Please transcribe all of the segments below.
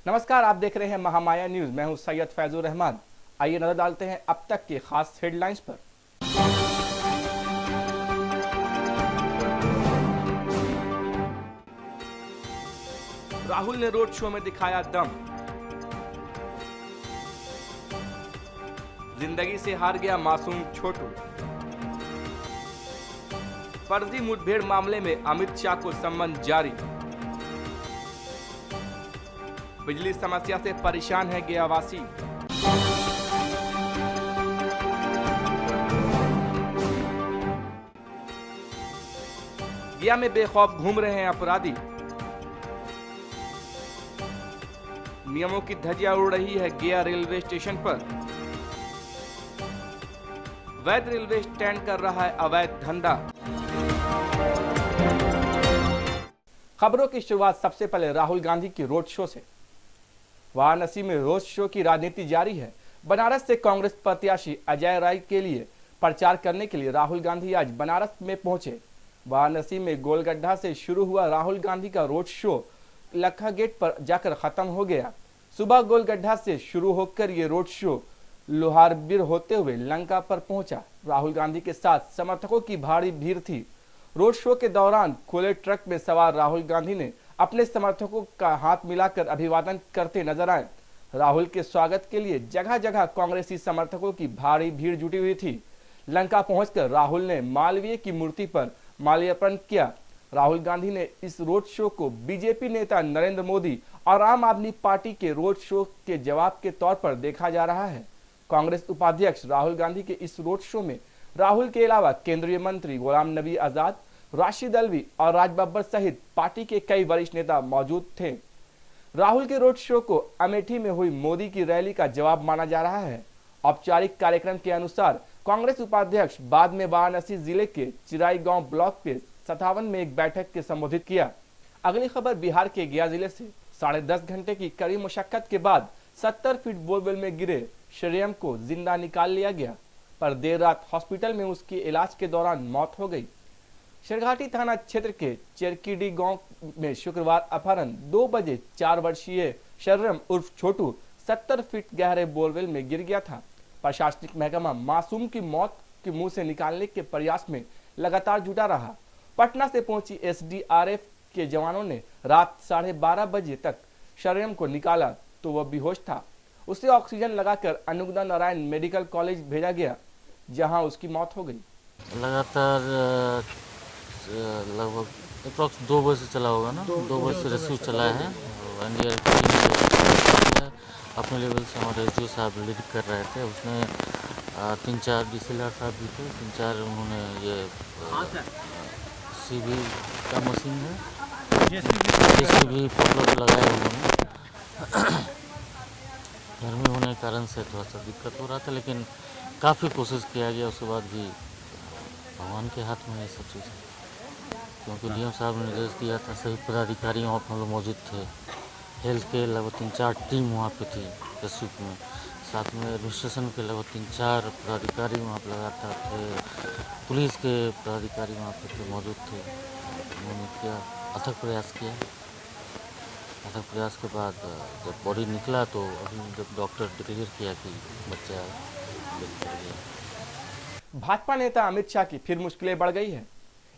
नमस्कार, आप देख रहे हैं महामाया न्यूज। मैं हूं सैयद फैजुर रहमान। आइए नजर डालते हैं अब तक के खास हेडलाइंस पर। राहुल ने रोड शो में दिखाया दम। जिंदगी से हार गया मासूम छोटू। फर्जी मुठभेड़ मामले में अमित शाह को सम्मन जारी। बिजली समस्या से परेशान है गयावासी। गया में बेखौफ घूम रहे हैं अपराधी। नियमों की धज्जियां उड़ रही है गया रेलवे स्टेशन पर। वैध रेलवे स्टैंड कर रहा है अवैध धंधा। खबरों की शुरुआत सबसे पहले राहुल गांधी की रोड शो से। वाराणसी में रोड शो की राजनीति जारी है। बनारस से कांग्रेस प्रत्याशी अजय राय के लिए प्रचार करने के लिए राहुल गांधी आज बनारस में पहुंचे। वाराणसी में गोलगड्ढा से शुरू हुआ राहुल गांधी का रोड शो लखा गेट पर जाकर खत्म हो गया। सुबह गोलगड्ढा से शुरू होकर ये रोड शो लोहारबीर होते हुए लंका पर पहुंचा। राहुल गांधी के साथ समर्थकों की भारी भीड़ थी। रोड शो के दौरान खुले ट्रक में सवार राहुल गांधी ने अपने समर्थकों का हाथ मिलाकर अभिवादन करते नजर आए। राहुल के स्वागत के लिए जगह जगह कांग्रेसी समर्थकों की भारी भीड़ जुटी हुई थी। लंका पहुंचकर राहुल ने मालवीय की मूर्ति पर माल्यार्पण किया। राहुल गांधी ने इस रोड शो को बीजेपी नेता नरेंद्र मोदी और आम आदमी पार्टी के रोड शो के जवाब के तौर पर देखा जा रहा है। कांग्रेस उपाध्यक्ष राहुल गांधी के इस रोड शो में राहुल के अलावा केंद्रीय मंत्री गुलाम नबी आजाद, राशिद अल्वी और राज बब्बर सहित पार्टी के कई वरिष्ठ नेता मौजूद थे। राहुल के रोड शो को अमेठी में हुई मोदी की रैली का जवाब माना जा रहा है। औपचारिक कार्यक्रम के अनुसार कांग्रेस उपाध्यक्ष बाद में वाराणसी जिले के चिराई गांव ब्लॉक के 57 में एक बैठक के संबोधित किया। अगली खबर बिहार के गया जिले से। 10.5 घंटे की कड़ी मुशक्कत के बाद 70 फीट बोरवेल में गिरे श्रेयम को जिंदा निकाल लिया गया, पर देर रात हॉस्पिटल में उसकी इलाज के दौरान मौत हो गई। शेरघाटी थाना क्षेत्र के चेरकीडी गांव में शुक्रवार अपहरण 2 बजे 4 वर्षीय शर्रम उर्फ छोटू 70 फीट गहरे बोरवेल में गिर गया था। प्रशासनिक महकमा मासूम की मौत के मुंह से निकालने के प्रयास में लगातार जुटा रहा। पटना से पहुंची एसडीआरएफ के जवानों ने रात 12:30 बजे तक शर्रम को निकाला तो वह बेहोश था। उसे ऑक्सीजन लगाकर अनुग्धा नारायण मेडिकल कॉलेज भेजा गया, जहां उसकी मौत हो गई। लगातार लगभग अप्रॉक्स 2 बजे से चला होगा ना, 2 बजे से रेस्क्यू चला है। एनडीआरएफ टीम अपने लेवल से हमारे जो साहब लीड कर रहे थे, उसमें 3-4 डीसीएलआर साहब भी थे, 3-4 उन्होंने ये सीबी का मशीन है, जेसीबी पॉपुलर लगाया उन्होंने। गर्मी होने के कारण से थोड़ा सा दिक्कत हो रहा था, लेकिन काफ़ी कोशिश किया गया। उसके बाद भी भगवान के हाथ में ये सब चीज़ है, क्योंकि डीएम साहब ने निर्देश दिया था। सभी पदाधिकारी वहाँ पर हम लोग मौजूद थे। हेल्थ के लगभग 3-4 टीम वहाँ पे थी रेस्क्यू में, साथ में एडमिनिस्ट्रेशन के लगभग 3-4 पदाधिकारी वहाँ पर लगातार थे। पुलिस के पदाधिकारी वहाँ पे थे, मौजूद थे। उन्होंने किया, अथक प्रयास किया। अथक प्रयास के बाद जब बॉडी निकला तो अभी जब डॉक्टर डिक्लेयर किया कि बच्चा डेथ कर गया। भाजपा नेता अमित शाह की फिर मुश्किलें बढ़ गई है।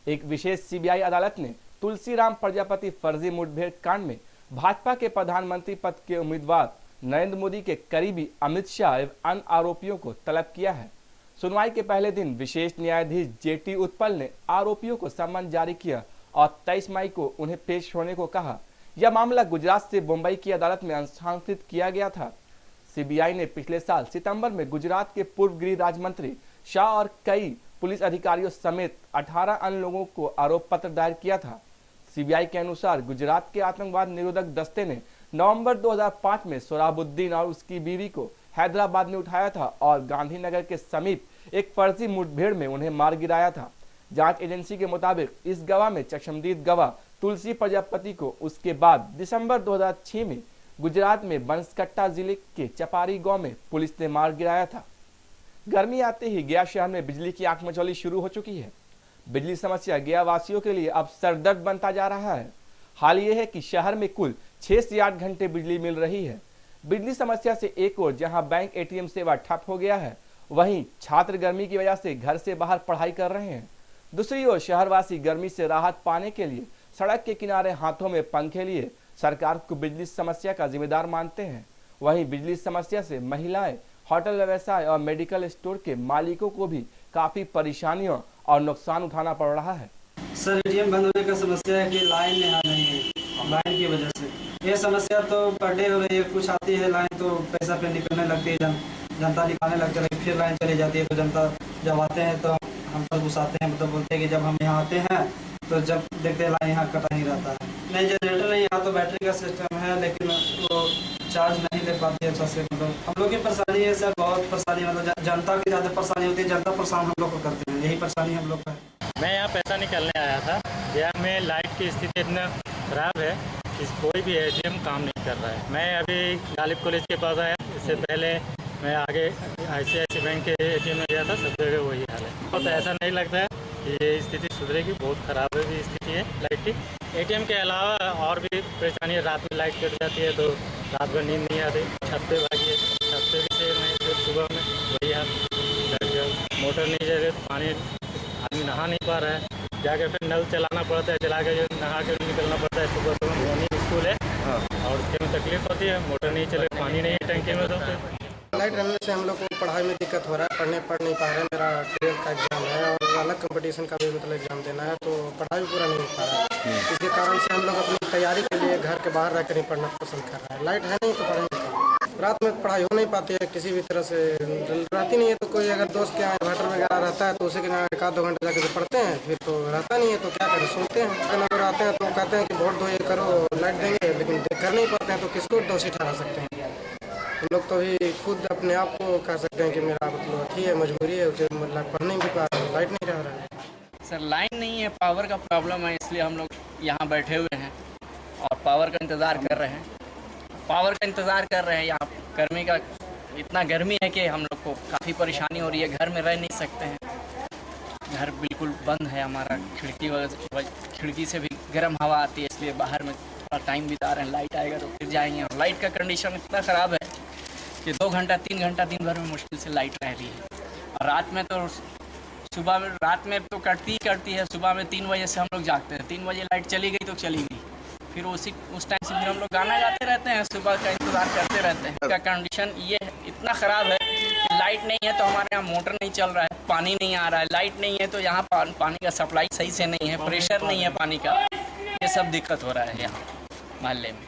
एक विशेष सीबीआई अदालत ने तुलसीराम प्रजापति फर्जी मुठभेड़ कांड में भाजपा के प्रधानमंत्री पद के उम्मीदवार नरेंद्र मोदी के करीबी अमित शाह एवं अन्य आरोपियों को तलब किया है। सुनवाई के पहले दिन विशेष न्यायाधीश जेटी उत्पल ने आरोपियों को सम्मन जारी किया और 23 मई को उन्हें पेश होने को कहा। यह मामला गुजरात से मुंबई की अदालत में हस्तांतरित किया गया था। सीबीआई ने पिछले साल सितंबर में गुजरात के पूर्व गृह राज्य मंत्री शाह और कई पुलिस अधिकारियों समेत 18 अन्य लोगों को आरोप पत्र दायर किया था। सीबीआई के अनुसार गुजरात के आतंकवाद निरोधक दस्ते ने नवंबर 2005 में सोहराबुद्दीन और उसकी बीवी को हैदराबाद में उठाया था और गांधीनगर के समीप एक फर्जी मुठभेड़ में उन्हें मार गिराया था। जांच एजेंसी के मुताबिक इस गवाह में चश्मदीद गवाह तुलसी प्रजापति को उसके बाद दिसंबर 2006 में गुजरात में बनसकट्टा जिले के चपारी गांव में पुलिस ने मार गिराया था। गर्मी आते ही गया शहर में बिजली की आंखमचौली शुरू हो चुकी है। बिजली समस्या गया वासियों के लिए अब सरदर्द बनता जा रहा है। हाल ये है कि शहर में कुल 6 से 8 घंटे बिजली मिल रही है। बिजली समस्या से एक ओर जहां बैंक एटीएम सेवा ठप हो गया है, वहीं छात्र गर्मी की वजह से घर से बाहर पढ़ाई कर रहे हैं। दूसरी ओर शहरवासी गर्मी से राहत पाने के लिए सड़क के किनारे हाथों में पंखे लिए सरकार को बिजली समस्या का जिम्मेदार मानते हैं। वहीं बिजली समस्या से महिलाएं, होटल व्यवसाय और मेडिकल स्टोर के मालिकों को भी काफी परेशानियों और नुकसान उठाना पड़ रहा है। सर एटीएम बंद होने का समस्या है कि लाइन यहाँ नहीं है, लाइन की वजह से ये समस्या तो पर डे हो रही है। कुछ आती है लाइन तो पैसा पे निकलने लगती है, जनता निकालने लगती है, फिर लाइन चली जाती है। तो जनता जब आते हैं तो हम पर गुस्साते हैं, मतलब बोलते हैं कि जब हम यहाँ आते हैं तो जब देखते हैं लाइन यहाँ कटा ही रहता है। नहीं जनरेटर नहीं, यहाँ तो बैटरी का सिस्टम है लेकिन वो चार्ज नहीं ले पाती है अच्छा से। मतलब हम लोग की परेशानी है सर, बहुत परेशानी, मतलब जनता की ज़्यादा परेशानी होती है, जनता परेशान हम लोग को करते हैं, यही परेशानी हम लोग का है। मैं यहाँ पैसा निकालने आया था। बिहार में लाइट की स्थिति इतना ख़राब है कि कोई भी एटीएम काम नहीं कर रहा है। मैं अभी गालिब कॉलेज के पास आया, इससे पहले मैं आगे ICICI बैंक के एटीएम में गया था, सब जगह वही हाल है। तो ऐसा नहीं लगता है कि ये स्थिति सुधरेगी, बहुत ख़राब है स्थिति है लाइट की। एटीएम के अलावा और भी परेशानी है, रात में लाइट कट जाती है तो रात भर नींद नहीं आती। छत पे भागिए, छत पे भी से नहीं, फिर सुबह में वही हाल, मोटर नहीं चल रही, पानी आदमी नहा नहीं पा रहा है, जाकर फिर नल चलाना पड़ता है, चला के नहा के निकलना पड़ता है। सुबह सुबह मॉर्निंग स्कूल है और उसके में तकलीफ होती है, मोटर नहीं चले, पानी नहीं है टंकी में। तो लाइट रहने से हम लोग को पढ़ाई में दिक्कत हो रहा है, पढ़ नहीं पा रहे हैं। मेरा 12th का एग्जाम है और अलग कंपटीशन का भी मतलब एग्जाम देना है, तो पढ़ाई भी पूरा नहीं हो पा रहा है। इसके कारण से हम लोग अपनी तैयारी के लिए घर के बाहर रहकर नहीं पढ़ना पसंद कर रहे हैं। लाइट है नहीं तो पढ़ेंगे। रात में पढ़ाई हो नहीं पाती है किसी भी तरह से, रहती नहीं है। तो कोई अगर दोस्त के यहाँ इन्वर्टर वगैरह रहता है तो उसी के यहाँ 1-2 घंटे जाकर पढ़ते हैं, फिर तो रहता नहीं है तो क्या करें, सुनते हैं। अगर आते हैं तो कहते हैं कि वोट दो, ये करो, लाइट देंगे, लेकिन कर नहीं पाते हैं तो किसको दोषी ठहरा सकते हैं। हम लोग तो भी खुद अपने आप को कह सकते हैं कि मेरा मतलब ठीक है, मजबूरी है, उसे मतलब पढ़ नहीं भी पा रहा है, लाइट नहीं रह रहा है। सर लाइन नहीं है, पावर का प्रॉब्लम है, इसलिए हम लोग यहाँ बैठे हुए हैं और पावर का इंतज़ार कर रहे हैं। यहाँ गर्मी का इतना गर्मी है कि हम लोग को काफ़ी परेशानी हो रही है, घर में रह नहीं सकते हैं। घर बिल्कुल बंद है हमारा, खिड़की से भी गर्म हवा आती है, इसलिए बाहर में थोड़ा टाइम बिता रहे हैं। लाइट आएगा तो फिर जाएंगे। और लाइट का कंडीशन इतना ख़राब है कि 2 घंटा 3 घंटा दिन भर में मुश्किल से लाइट रह रही है। और रात में तो कटती है। सुबह में 3 बजे से हम लोग जागते हैं, 3 बजे लाइट चली गई तो चली गई, फिर उस टाइम से फिर हम लोग गाना गाते रहते हैं, सुबह का इंतज़ार करते रहते हैं। इसका कंडीशन ये इतना ख़राब है कि लाइट नहीं है तो हमारे यहाँ मोटर नहीं चल रहा है, पानी नहीं आ रहा है। लाइट नहीं है तो यहाँ पानी का सप्लाई सही से नहीं है, प्रेशर नहीं है पानी का, ये सब दिक्कत हो रहा है यहाँ मोहल्ले में।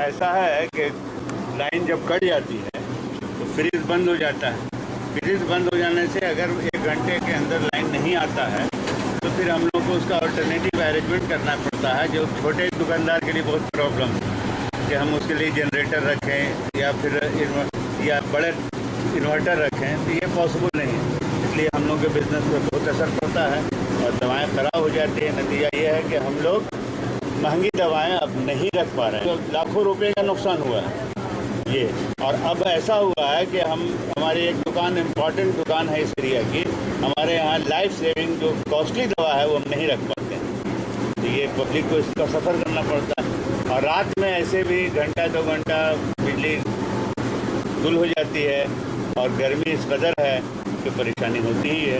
ऐसा है कि लाइन जब कट जाती है तो फ्रिज बंद हो जाता है। फ्रिज बंद हो जाने से अगर 1 घंटे के अंदर लाइन नहीं आता है तो फिर हम लोग को उसका अल्टरनेटिव अरेंजमेंट करना पड़ता है, जो छोटे दुकानदार के लिए बहुत प्रॉब्लम है कि हम उसके लिए जनरेटर रखें या फिर या बड़े इन्वर्टर रखें, तो ये पॉसिबल नहीं है। इसलिए हम लोग के बिज़नेस पर बहुत असर पड़ता है और दवाएँ ख़राब हो जाती है। नतीजा ये है कि हम लोग महंगी दवाएं अब नहीं रख पा रहे हैं, तो लाखों रुपए का नुकसान हुआ है ये। और अब ऐसा हुआ है कि हमारी एक दुकान, इम्पॉर्टेंट दुकान है इस एरिया की, हमारे यहाँ लाइफ सेविंग जो कॉस्टली दवा है वो हम नहीं रख पाते हैं, तो ये पब्लिक को इसका सफ़र करना पड़ता है। और रात में ऐसे भी 1-2 घंटा बिजली गुल हो जाती है और गर्मी इस कदर है कि परेशानी होती ही है।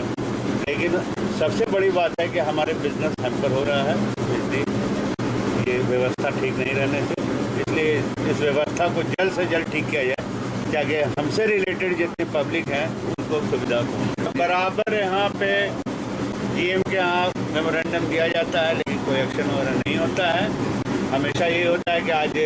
लेकिन सबसे बड़ी बात है कि हमारे बिजनेस हैम्पर हो रहा है बिजली ये व्यवस्था ठीक नहीं रहने से। इसलिए इस व्यवस्था को जल्द से जल्द ठीक किया जाए ताकि हमसे रिलेटेड जितने पब्लिक हैं उनको सुविधा हो। बराबर यहाँ पे GM के यहाँ मेमोरेंडम दिया जाता है लेकिन कोई एक्शन वगैरह नहीं होता है। हमेशा ये होता है कि आज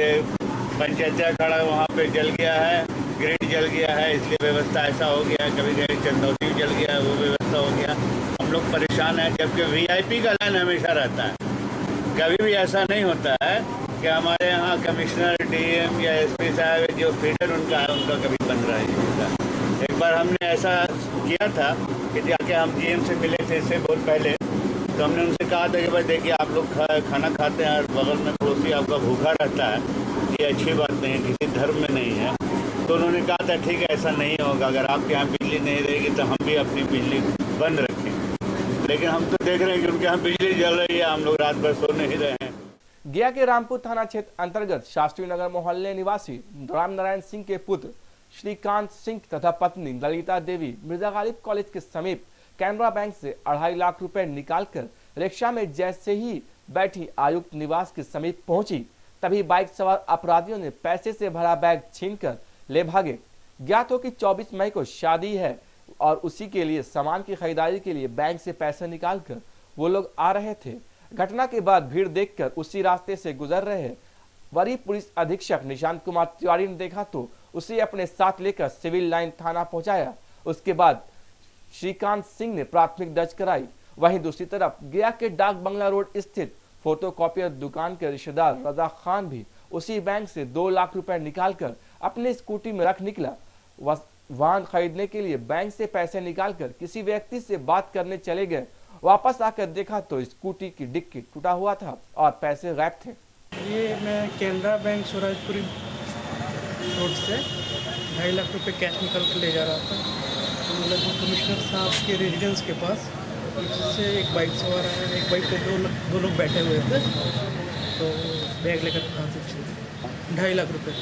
पंचायत खड़ा वहाँ पे जल गया है, ग्रिड जल गया है, इसलिए व्यवस्था ऐसा हो गया है। कभी कभी चंदौती जल गया है, वो व्यवस्था हो गया, हम लोग परेशान हैं। जबकि VIP का लाइन हमेशा रहता है, कभी भी ऐसा नहीं होता है कि हमारे यहाँ कमिश्नर, DM या SP साहब जो फीडर उनका है उनका कभी बन रहा है। एक बार हमने ऐसा किया था कि जाके हम GM से मिले थे इससे बहुत पहले, तो हमने उनसे कहा था कि भाई देखिए आप लोग खाना खाते हैं और बगल में पड़ोसी आपका भूखा रहता है, ये अच्छी बात नहीं है, किसी धर्म में नहीं है। तो उन्होंने कहा था ठीक है ऐसा नहीं होगा, अगर आपके यहाँ बिजली नहीं रहेगी तो हम भी अपनी बिजली बंद रखें। लेकिन हम तो देख रहे हैं कि उनके यहाँ बिजली जल रही है, हम लोग रात भर सो नहीं रहे हैं। गया के रामपुर थाना क्षेत्र अंतर्गत शास्त्री नगर मोहल्ले निवासी राम नारायण सिंह के पुत्र श्रीकांत सिंह तथा पत्नी ललिता देवी मिर्जा गालिब कॉलेज के समीप कैनरा बैंक से 2.5 लाख रुपए निकालकर रिक्शा में जैसे ही बैठी आयुक्त निवास के समीप पहुंची, तभी बाइक सवार अपराधियों ने पैसे से भरा बैग छीनकर ले भागे। ज्ञात हो कि 24 मई को शादी है और उसी के लिए सामान की खरीदारी के लिए बैंक से पैसे निकालकर वो लोग आ रहे थे। घटना के बाद भीड़ देखकर उसी रास्ते से गुजर रहे वरीय पुलिस अधीक्षक निशांत कुमार तिवारी ने देखा तो उसे अपने साथ लेकर सिविल लाइन थाना पहुंचाया। उसके बाद श्रीकांत सिंह ने प्राथमिक दर्ज कराई। वहीं दूसरी तरफ गया के डाक बंगला रोड स्थित फोटोकॉपियर दुकान के रिश्तेदार रजा खान भी उसी बैंक से 2 लाख रुपए निकालकर अपने स्कूटी में रख निकला। वाहन खरीदने के लिए बैंक से पैसे निकालकर किसी व्यक्ति से बात करने चले गए। वापस आकर देखा तो स्कूटी की डिक्की टूटा हुआ था और पैसे गायब थे। ये मैं कैनरा बैंक सूरजपुरी रोड से 2.5 लाख रुपए कैश निकाल कर ले जा रहा था। तो लगभग कमिश्नर साहब के रेजिडेंस के पास से एक बाइक सवार आया। एक बाइक पे दो लोग बैठे हुए थे, तो बैग लेकर कहाँ से चले 2.5 लाख रुपए।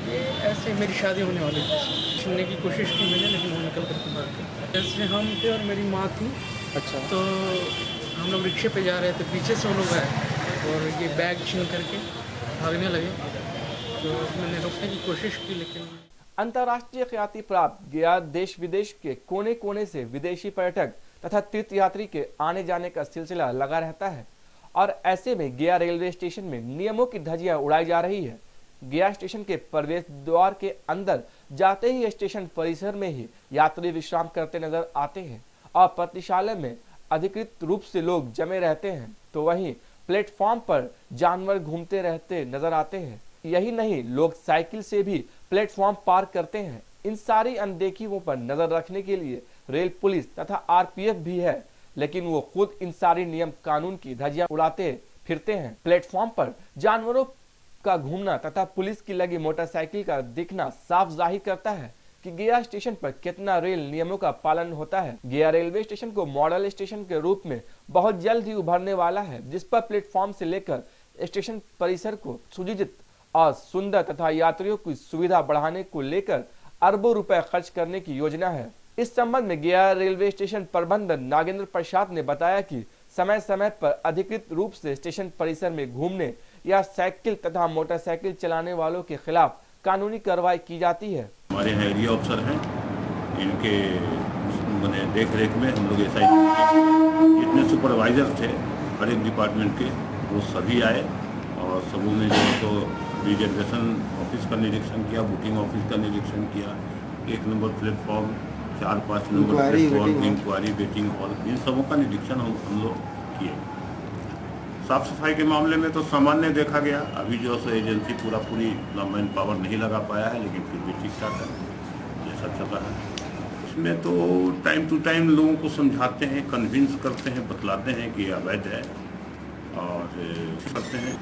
ये ऐसे मेरी शादी होने वाली थी, छीनने की कोशिश की मैंने, लेकिन वो निकल कर भाग गए। जैसे हम थे और मेरी माँ थी। अच्छा। तो हम लोग रिक्शे पे जा रहे थे, पीछे से वो लोग आए और ये बैग छीन करके भागने लगे। तो मैंने रोकने की कोशिश की, लेकिन अंतर्राष्ट्रीय ख्याति प्राप्त गया देश विदेश के कोने कोने से विदेशी पर्यटक तथा तीर्थ यात्री के आने जाने का सिलसिला लगा रहता है और ऐसे में गया रेलवे स्टेशन में नियमों की धज्जियां उड़ाई जा रही है। गया स्टेशन के प्रवेश द्वार के अंदर जाते ही स्टेशन परिसर में ही यात्री विश्राम करते नजर आते हैं और प्रतिशाले में अधिकृत रूप से लोग जमे रहते हैं, तो वहीं प्लेटफॉर्म पर जानवर घूमते रहते नजर आते हैं। यही नहीं, लोग साइकिल से भी प्लेटफॉर्म पार करते हैं। इन सारी अनदेखियों पर नजर रखने के लिए रेल पुलिस तथा आरपीएफ भी है, लेकिन वो खुद इन सारी नियम कानून की धज्जियां उड़ाते फिरते हैं। प्लेटफॉर्म पर जानवरों का घूमना तथा पुलिस की लगी मोटरसाइकिल का दिखना साफ जाहिर करता है कि गया स्टेशन पर कितना रेल नियमों का पालन होता है। गया रेलवे स्टेशन को मॉडल स्टेशन के रूप में बहुत जल्द ही उभरने वाला है, जिस पर प्लेटफॉर्म से लेकर स्टेशन परिसर को सुजीजित और सुंदर तथा यात्रियों की सुविधा बढ़ाने को लेकर अरबों रुपए खर्च करने की योजना है। इस संबंध में गया रेलवे स्टेशन प्रबंधक नागेंद्र प्रसाद ने बताया कि समय समय पर अधिकृत रूप से स्टेशन परिसर में घूमने या साइकिल तथा मोटरसाइकिल चलाने वालों के खिलाफ कानूनी कार्रवाई की जाती है। हमारे यहाँ एरिया अफसर हैं, इनके देख रेख में हम लोग SI जितने सुपरवाइजर थे हर एक डिपार्टमेंट के, वो सभी आए और सबों ने जो तो रिजर्वेशन ऑफिस का निरीक्षण किया, बुकिंग ऑफिस का निरीक्षण किया, 1 number platform, 4-5 number platform, inquiry waiting hall, इन सबों का निरीक्षण हम लोग किए। साफ सफाई के मामले में तो सामान्य देखा गया। अभी जो है एजेंसी पूरी मैन पावर नहीं लगा पाया है, लेकिन फिर भी ठीक ठाक है जैसा चल रहा है। इसमें तो टाइम टू टाइम लोगों को समझाते हैं, कन्विंस करते हैं, बतलाते हैं कि अवैध है और करते हैं।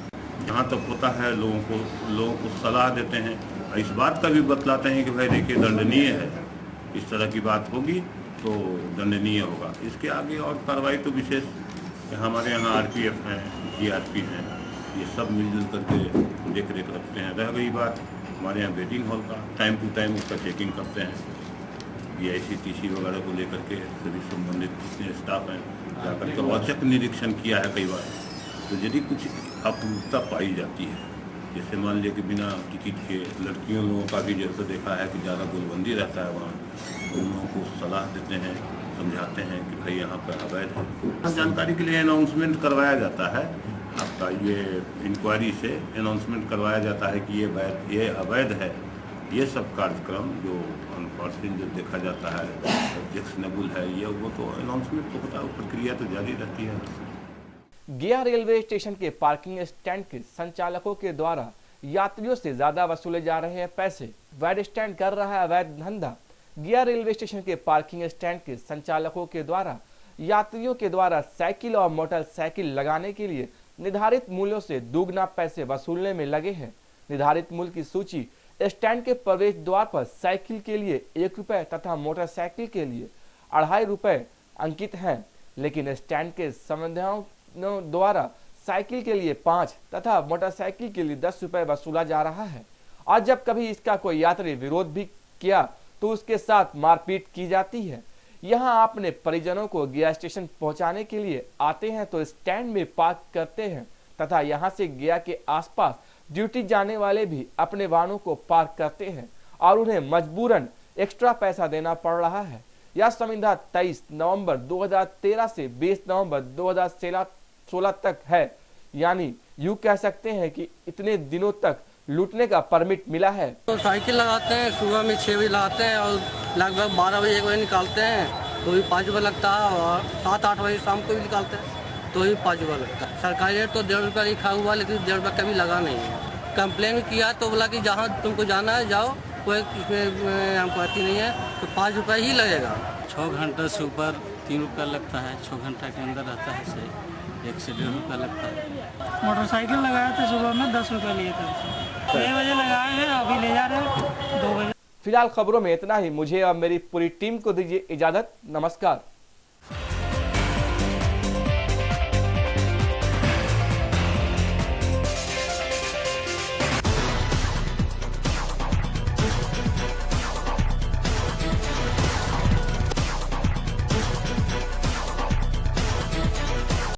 जहाँ तक होता है लोगों को सलाह देते हैं, इस बात का भी बतलाते हैं कि भाई देखिए दंडनीय है, इस तरह की बात होगी तो दंडनीय होगा। इसके आगे और कार्रवाई तो विशेष हमारे यहाँ आरपीएफ हैं, जीआरपी हैं, ये सब मिलजुल करके देख रेख रखते हैं। रह गई बात हमारे यहाँ वेटिंग हॉल का, टाइम टू टाइम उसका चेकिंग करते हैं। BIC TC वगैरह को लेकर के सभी संबंधित जितने स्टाफ हैं जाकर के औचक निरीक्षण किया है कई बार। तो यदि कुछ अपूर्णता पाई जाती है, जैसे मान लिया कि बिना टिकट के लड़कियों लोगों का भी जैसे देखा है कि ज़्यादा गोलबंदी रहता है वहाँ, उन लोगों को सलाह देते हैं, समझाते हैं कि भाई यहाँ पर अवैध है। जानकारी के लिए अनाउंसमेंट करवाया जाता है, आपका ये इंक्वायरी से अनाउंसमेंट करवाया जाता है कि ये अवैध है। ये सब कार्यक्रम जो अनफॉर्चुनेट जो देखा जाता है ऑब्जेक्शनेबल है, ये वो तो अनाउंसमेंट तो होता है, प्रक्रिया तो जारी रहती है। गया रेलवे स्टेशन के पार्किंग स्टैंड के संचालकों के द्वारा यात्रियों से ज्यादा वसूले जा रहे हैं पैसे। वैड स्टैंड कर रहा है अवैध धंधा। गया रेलवे स्टेशन के पार्किंग स्टैंड के संचालकों के द्वारा यात्रियों के द्वारा साइकिल और मोटरसाइकिल लगाने के लिए निर्धारित मूल्यों से दुगना पैसे वसूलने में लगे हैं। निर्धारित मूल्य की सूची स्टैंड के प्रवेश द्वार पर साइकिल के लिए 1 रुपए तथा मोटरसाइकिल के लिए 2.5 रुपए अंकित हैं, लेकिन स्टैंड के संविधाओं द्वारा साइकिल के लिए 5 तथा मोटरसाइकिल के लिए 10 रुपए वसूला जा रहा है। और जब कभी इसका कोई यात्री विरोध भी किया तो उसके साथ मारपीट की जाती है। यहाँ अपने परिजनों को गया स्टेशन पहुंचाने के लिए आते हैं तो स्टैंड में पार्क करते हैं तथा यहाँ से गया के आसपास ड्यूटी जाने वाले भी अपने वाहनों को पार्क करते हैं और उन्हें मजबूरन एक्स्ट्रा पैसा देना पड़ रहा है। यह संविदा 23 नवंबर 2013 से 20 नवंबर 2016 तक है, यानी यूँ कह सकते हैं कि इतने दिनों तक लूटने का परमिट मिला है। तो साइकिल लगाते हैं, सुबह में 6 बजे लगाते हैं और लगभग 12 बजे 1 बजे निकालते हैं तो भी 5 रुपये लगता है, और 7-8 बजे शाम को भी निकालते हैं तो भी 5 रुपये लगता है। सरकारी रेट तो 1.5 रुपये लिखा हुआ, लेकिन 1.5 रुपये कभी लगा नहीं है। कंप्लेन किया तो बोला कि जहाँ तुमको जाना है जाओ, कोई इसमें हमको आती नहीं है, तो 5 रुपये ही लगेगा। 6 घंटे से ऊपर 3 रुपया लगता है, 6 घंटा के अंदर रहता है सही, 1 से 1.5 रुपया लगता है। मोटरसाइकिल लगाया था सुबह में 10 रुपये लिए थे, 6 बजे लगाए हैं, अभी ले जा रहे हैं 2 बजे। फिलहाल खबरों में इतना ही। मुझे और मेरी पूरी टीम को दीजिए इजाजत। नमस्कार।